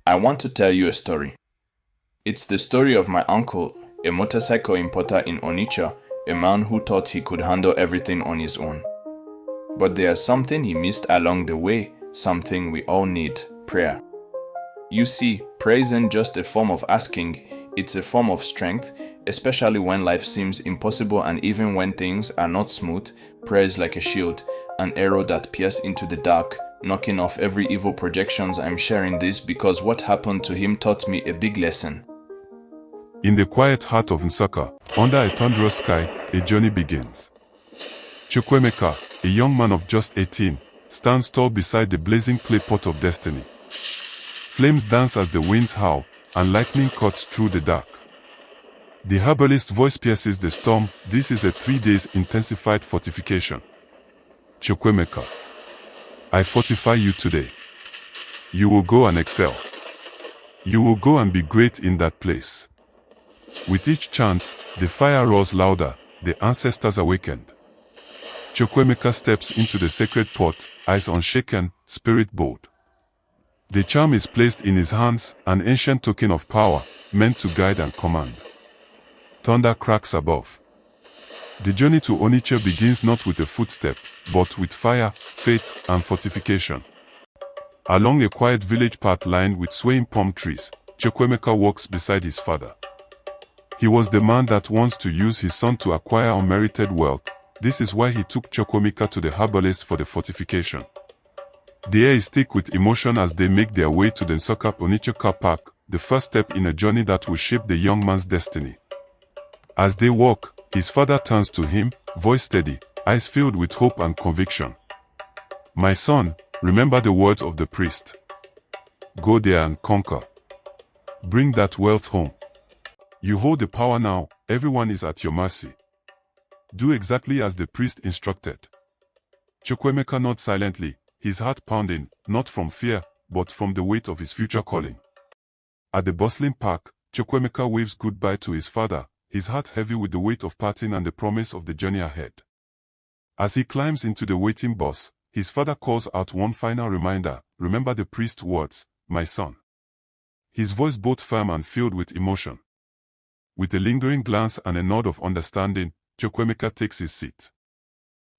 I want to tell you a story. It's the story of my uncle, a motorcycle importer in Onitsha, a man who thought he could handle everything on his own. But there's something he missed along the way, something we all need: prayer. You see, prayer isn't just a form of asking, it's a form of strength, especially when life seems impossible and even when things are not smooth. Prayer is like a shield, an arrow that pierces into the dark, knocking off every evil projections. I'm sharing this because what happened to him taught me a big lesson. In the quiet heart of Nsukka, under a thunderous sky, a journey begins. Chukwuemeka, a young man of just 18, stands tall beside the blazing clay pot of destiny. Flames dance as the winds howl, and lightning cuts through the dark. The herbalist's voice pierces the storm. This is a 3 days intensified fortification. Chukwuemeka, I fortify you today. You will go and excel. You will go and be great in that place. With each chant, the fire roars louder, the ancestors awakened. Chukwuemeka steps into the sacred pot, eyes unshaken, spirit bold. The charm is placed in his hands, an ancient token of power, meant to guide and command. Thunder cracks above. The journey to Onitsha begins not with a footstep, but with fire, faith, and fortification. Along a quiet village path lined with swaying palm trees, Chukwuemeka walks beside his father. He was the man that wants to use his son to acquire unmerited wealth. This is why he took Chukwuemeka to the herbalist for the fortification. The air is thick with emotion as they make their way to the Nsukka Onitsha car park, the first step in a journey that will shape the young man's destiny. As they walk, his father turns to him, voice steady, eyes filled with hope and conviction. My son, remember the words of the priest. Go there and conquer. Bring that wealth home. You hold the power now, everyone is at your mercy. Do exactly as the priest instructed. Chukwuemeka nods silently, his heart pounding, not from fear, but from the weight of his future calling. At the bustling park, Chukwuemeka waves goodbye to his father, his heart heavy with the weight of parting and the promise of the journey ahead. As he climbs into the waiting bus, his father calls out one final reminder: remember the priest's words, my son. His voice both firm and filled with emotion. With a lingering glance and a nod of understanding, Chukwuemeka takes his seat.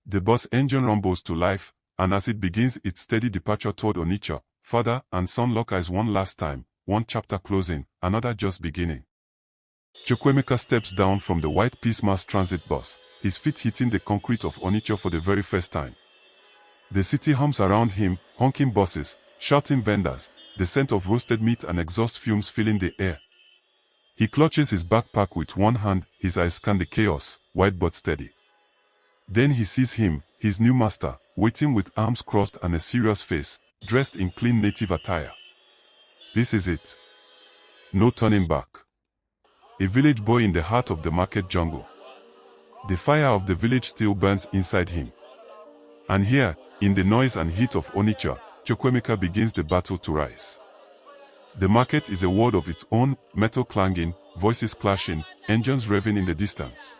The bus engine rumbles to life, and as it begins its steady departure toward Onitsha, father and son lock eyes one last time, one chapter closing, another just beginning. Chukwuemeka steps down from the white Peace Mass transit bus, his feet hitting the concrete of Onitsha for the very first time. The city hums around him, honking buses, shouting vendors, the scent of roasted meat and exhaust fumes filling the air. He clutches his backpack with one hand, his eyes scan the chaos, wide but steady. Then he sees him, his new master, waiting with arms crossed and a serious face, dressed in clean native attire. This is it. No turning back. A village boy in the heart of the market jungle. The fire of the village still burns inside him. And here, in the noise and heat of Onitsha, Chukwuemeka begins the battle to rise. The market is a world of its own, metal clanging, voices clashing, engines revving in the distance.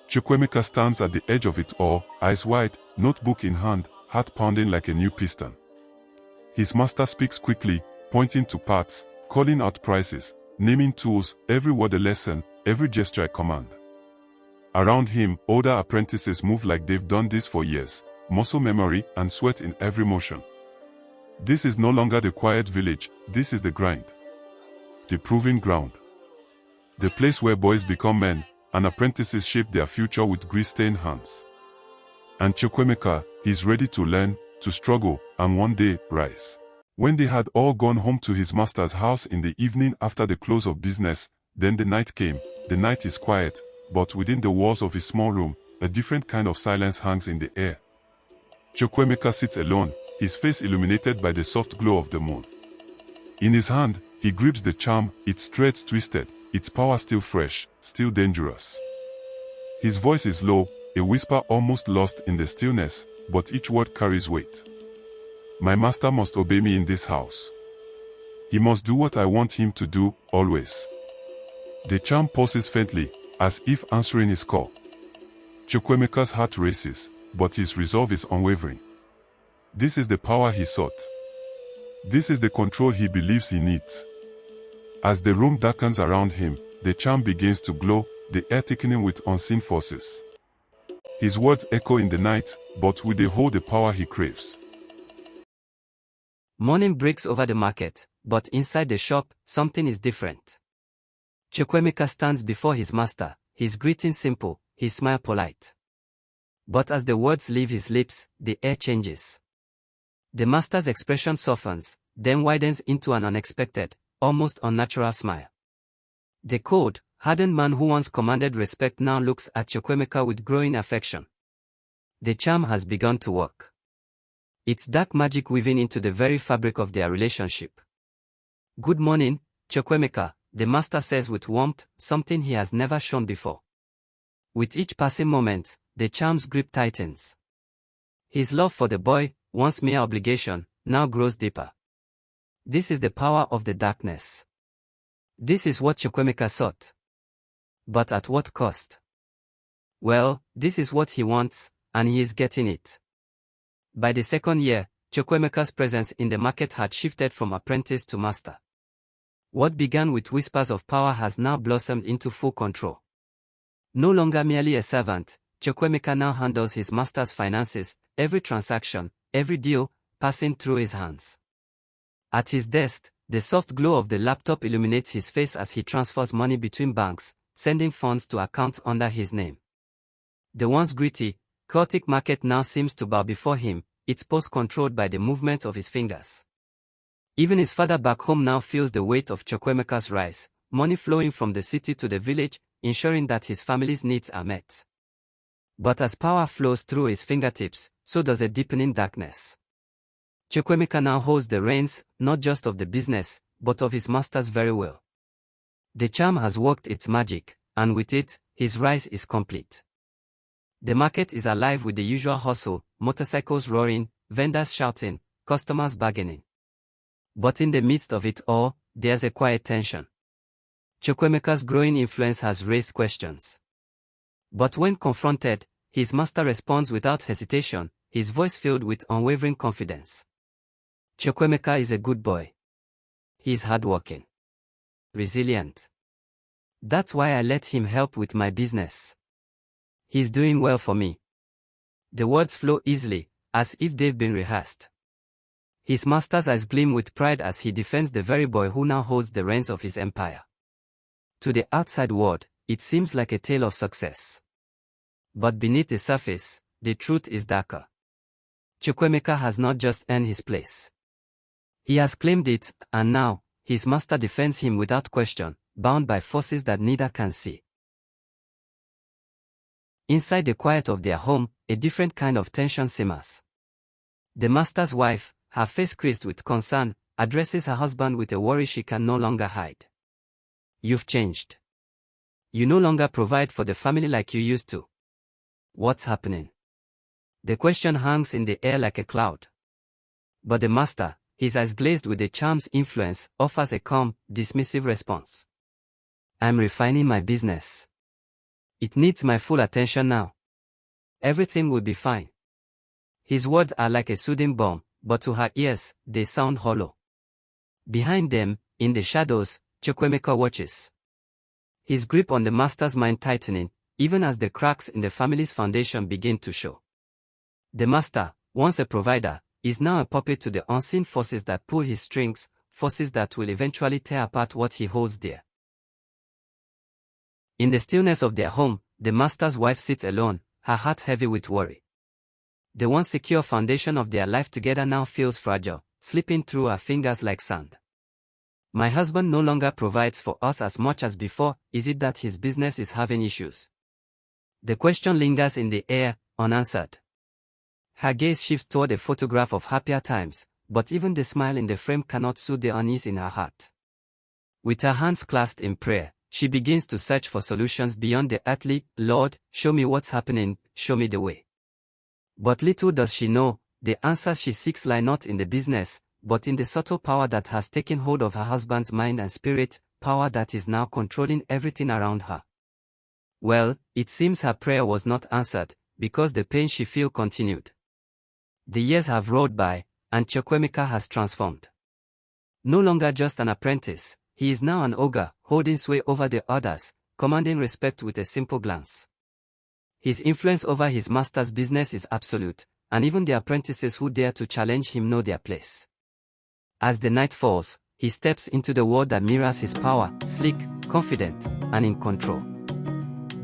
Chukwuemeka stands at the edge of it all, eyes wide, notebook in hand, heart pounding like a new piston. His master speaks quickly, pointing to parts, calling out prices, naming tools, every word a lesson, every gesture a command. Around him, older apprentices move like they've done this for years, muscle memory and sweat in every motion. This is no longer the quiet village, this is the grind. The proving ground. The place where boys become men, and apprentices shape their future with grease-stained hands. And Chukwuemeka, he's ready to learn, to struggle, and one day, rise. When they had all gone home to his master's house in the evening after the close of business, then the night came. The night is quiet, but within the walls of his small room, a different kind of silence hangs in the air. Chukwuemeka sits alone, his face illuminated by the soft glow of the moon. In his hand, he grips the charm, its threads twisted, its power still fresh, still dangerous. His voice is low, a whisper almost lost in the stillness, but each word carries weight. My master must obey me in this house. He must do what I want him to do, always. The charm pulses faintly, as if answering his call. Chukwuemeka's heart races, but his resolve is unwavering. This is the power he sought. This is the control he believes he needs. As the room darkens around him, the charm begins to glow, the air thickening with unseen forces. His words echo in the night, but will they hold the power he craves? Morning breaks over the market, but inside the shop, something is different. Chukwuemeka stands before his master, his greeting simple, his smile polite. But as the words leave his lips, the air changes. The master's expression softens, then widens into an unexpected, almost unnatural smile. The cold, hardened man who once commanded respect now looks at Chukwuemeka with growing affection. The charm has begun to work. It's dark magic weaving into the very fabric of their relationship. "Good morning, Chukwuemeka," the master says with warmth, something he has never shown before. With each passing moment, the charm's grip tightens. His love for the boy, once mere obligation, now grows deeper. This is the power of the darkness. This is what Chukwuemeka sought. But at what cost? Well, this is what he wants, and he is getting it. By the second year, Chukwuemeka's presence in the market had shifted from apprentice to master. What began with whispers of power has now blossomed into full control. No longer merely a servant, Chukwuemeka now handles his master's finances, every transaction, every deal, passing through his hands. At his desk, the soft glow of the laptop illuminates his face as he transfers money between banks, sending funds to accounts under his name. The once gritty, chaotic market now seems to bow before him, its pulse controlled by the movement of his fingers. Even his father back home now feels the weight of Chukwuemeka's rise, money flowing from the city to the village, ensuring that his family's needs are met. But as power flows through his fingertips, so does a deepening darkness. Chukwuemeka now holds the reins, not just of the business, but of his master's very will. The charm has worked its magic, and with it, his rise is complete. The market is alive with the usual hustle, motorcycles roaring, vendors shouting, customers bargaining. But in the midst of it all, there's a quiet tension. Chukwuemeka's growing influence has raised questions. But when confronted, his master responds without hesitation, his voice filled with unwavering confidence. Chukwuemeka is a good boy. He is hardworking. Resilient. That's why I let him help with my business. He's doing well for me. The words flow easily, as if they've been rehearsed. His master's eyes gleam with pride as he defends the very boy who now holds the reins of his empire. To the outside world, it seems like a tale of success. But beneath the surface, the truth is darker. Chukwuemeka has not just earned his place. He has claimed it, and now, his master defends him without question, bound by forces that neither can see. Inside the quiet of their home, a different kind of tension simmers. The master's wife, her face creased with concern, addresses her husband with a worry she can no longer hide. "You've changed. You no longer provide for the family like you used to. What's happening?" The question hangs in the air like a cloud. But the master, his eyes glazed with the charm's influence, offers a calm, dismissive response. "I'm refining my business. It needs my full attention now. Everything will be fine." His words are like a soothing balm, but to her ears, they sound hollow. Behind them, in the shadows, Chukwuemeka watches. His grip on the master's mind tightening, even as the cracks in the family's foundation begin to show. The master, once a provider, is now a puppet to the unseen forces that pull his strings, forces that will eventually tear apart what he holds dear. In the stillness of their home, the master's wife sits alone, her heart heavy with worry. The once secure foundation of their life together now feels fragile, slipping through her fingers like sand. "My husband no longer provides for us as much as before, is it that his business is having issues?" The question lingers in the air, unanswered. Her gaze shifts toward a photograph of happier times, but even the smile in the frame cannot soothe the unease in her heart. With her hands clasped in prayer, she begins to search for solutions beyond the earthly. "Lord, show me what's happening, show me the way." But little does she know, the answers she seeks lie not in the business, but in the subtle power that has taken hold of her husband's mind and spirit, power that is now controlling everything around her. Well, it seems her prayer was not answered, because the pain she feels continued. The years have rolled by, and Chukwuemeka has transformed. No longer just an apprentice, he is now an ogre, holding sway over the others, commanding respect with a simple glance. His influence over his master's business is absolute, and even the apprentices who dare to challenge him know their place. As the night falls, he steps into the world that mirrors his power, sleek, confident, and in control.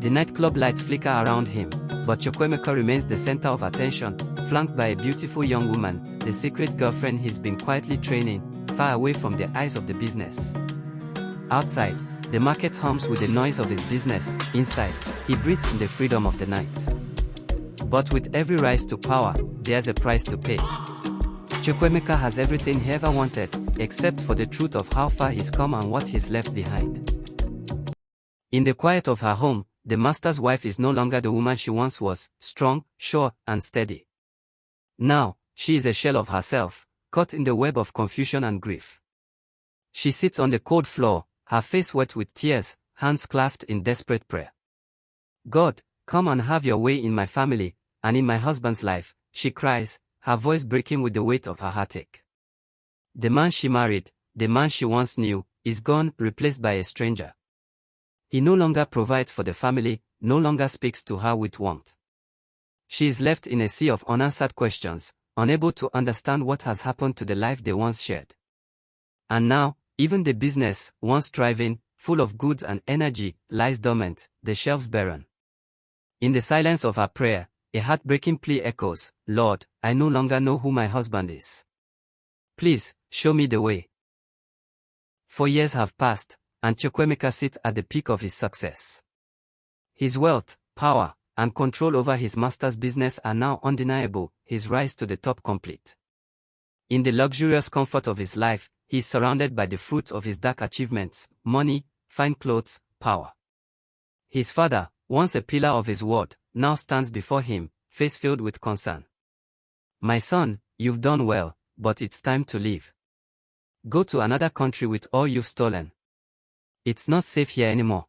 The nightclub lights flicker around him, but Chukwuemeka remains the center of attention, flanked by a beautiful young woman, the secret girlfriend he's been quietly training, far away from the eyes of the business. Outside, the market hums with the noise of his business. Inside, he breathes in the freedom of the night. But with every rise to power, there's a price to pay. Chukwuemeka has everything he ever wanted, except for the truth of how far he's come and what he's left behind. In the quiet of her home, the master's wife is no longer the woman she once was, strong, sure, and steady. Now, she is a shell of herself, caught in the web of confusion and grief. She sits on the cold floor, her face wet with tears, hands clasped in desperate prayer. God, come and have your way in my family, and in my husband's life, she cries, her voice breaking with the weight of her heartache. The man she married, the man she once knew, is gone, replaced by a stranger. He no longer provides for the family, no longer speaks to her with warmth. She is left in a sea of unanswered questions, unable to understand what has happened to the life they once shared. And now, even the business, once thriving, full of goods and energy, lies dormant, the shelves barren. In the silence of her prayer, a heartbreaking plea echoes, Lord, I no longer know who my husband is. Please, show me the way. 4 years have passed, and Chukwuemeka sits at the peak of his success. His wealth, power, and control over his master's business are now undeniable, his rise to the top complete. In the luxurious comfort of his life, he is surrounded by the fruits of his dark achievements, money, fine clothes, power. His father, once a pillar of his word, now stands before him, face filled with concern. My son, you've done well, but it's time to leave. Go to another country with all you've stolen. It's not safe here anymore.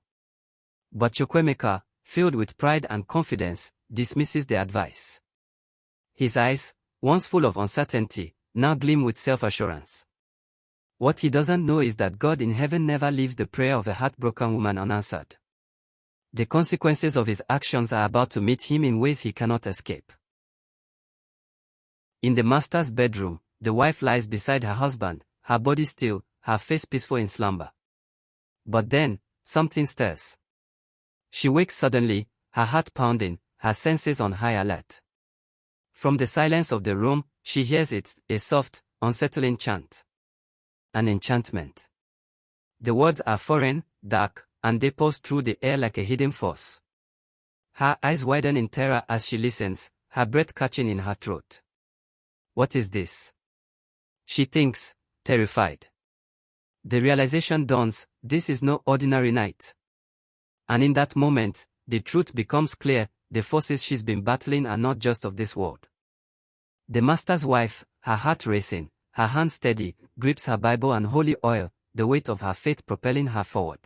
But Chukwuemeka, filled with pride and confidence, dismisses the advice. His eyes, once full of uncertainty, now gleam with self-assurance. What he doesn't know is that God in heaven never leaves the prayer of a heartbroken woman unanswered. The consequences of his actions are about to meet him in ways he cannot escape. In the master's bedroom, the wife lies beside her husband, her body still, her face peaceful in slumber. But then, something stirs. She wakes suddenly, her heart pounding, her senses on high alert. From the silence of the room, she hears it, a soft, unsettling chant. An enchantment. The words are foreign, dark, and they pulse through the air like a hidden force. Her eyes widen in terror as she listens, her breath catching in her throat. What is this? She thinks, terrified. The realization dawns, this is no ordinary night. And in that moment, the truth becomes clear, the forces she's been battling are not just of this world. The master's wife, her heart racing, her hand steady, grips her Bible and holy oil, the weight of her faith propelling her forward.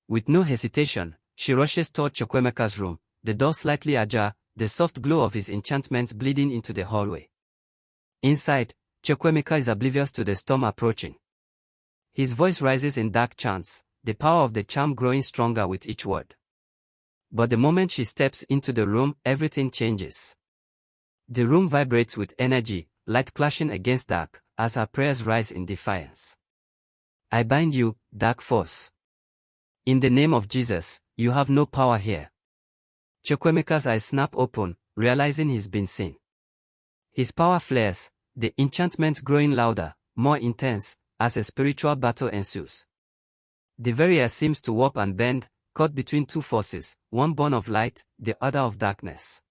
With no hesitation, she rushes toward Chukwuemeka's room, the door slightly ajar, the soft glow of his enchantments bleeding into the hallway. Inside, Chukwuemeka is oblivious to the storm approaching. His voice rises in dark chants, the power of the charm growing stronger with each word. But the moment she steps into the room, everything changes. The room vibrates with energy, light clashing against dark, as her prayers rise in defiance. I bind you, dark force. In the name of Jesus, you have no power here. Chukwuemeka's eyes snap open, realizing he's been seen. His power flares, the enchantment growing louder, more intense, as a spiritual battle ensues. The very air seems to warp and bend, caught between two forces, one born of light, the other of darkness.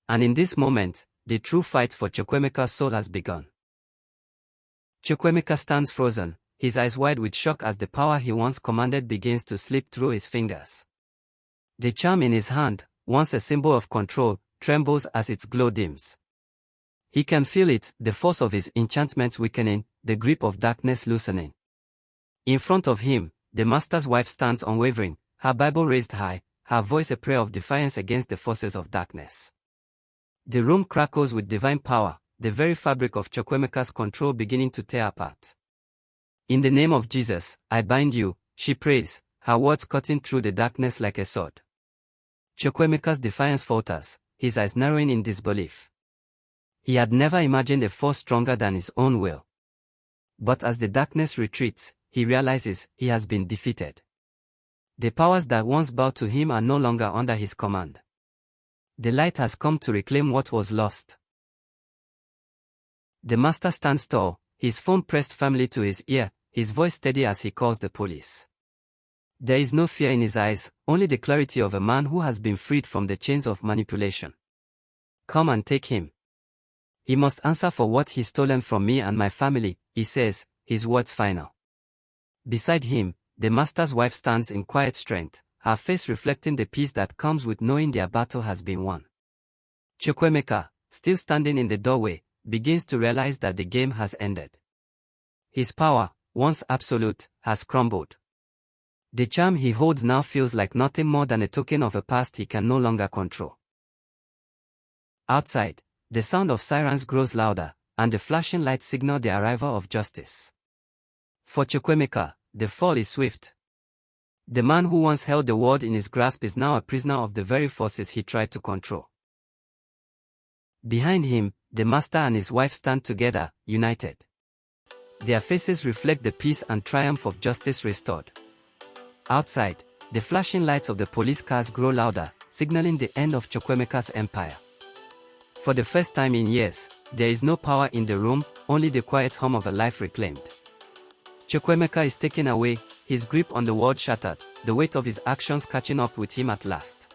And in this moment, the true fight for Chukwuemeka's soul has begun. Chukwuemeka stands frozen, his eyes wide with shock as the power he once commanded begins to slip through his fingers. The charm in his hand, once a symbol of control, trembles as its glow dims. He can feel it, the force of his enchantments weakening, the grip of darkness loosening. In front of him, the master's wife stands unwavering, her Bible raised high, her voice a prayer of defiance against the forces of darkness. The room crackles with divine power, the very fabric of Chukwuemeka's control beginning to tear apart. In the name of Jesus, I bind you, she prays, her words cutting through the darkness like a sword. Chukwuemeka's defiance falters, his eyes narrowing in disbelief. He had never imagined a force stronger than his own will. But as the darkness retreats, he realizes he has been defeated. The powers that once bowed to him are no longer under his command. The light has come to reclaim what was lost. The master stands tall, his phone pressed firmly to his ear, his voice steady as he calls the police. There is no fear in his eyes, only the clarity of a man who has been freed from the chains of manipulation. Come and take him. He must answer for what he's stolen from me and my family, he says, his words final. Beside him, the master's wife stands in quiet strength, her face reflecting the peace that comes with knowing their battle has been won. Chukwuemeka, still standing in the doorway, begins to realize that the game has ended. His power, once absolute, has crumbled. The charm he holds now feels like nothing more than a token of a past he can no longer control. Outside, the sound of sirens grows louder, and the flashing lights signal the arrival of justice. For Chukwuemeka, the fall is swift. The man who once held the world in his grasp is now a prisoner of the very forces he tried to control. Behind him, the master and his wife stand together, united. Their faces reflect the peace and triumph of justice restored. Outside, the flashing lights of the police cars grow louder, signaling the end of Chukwuemeka's empire. For the first time in years, there is no power in the room, only the quiet hum of a life reclaimed. Chukwuemeka is taken away, his grip on the world shattered, the weight of his actions catching up with him at last.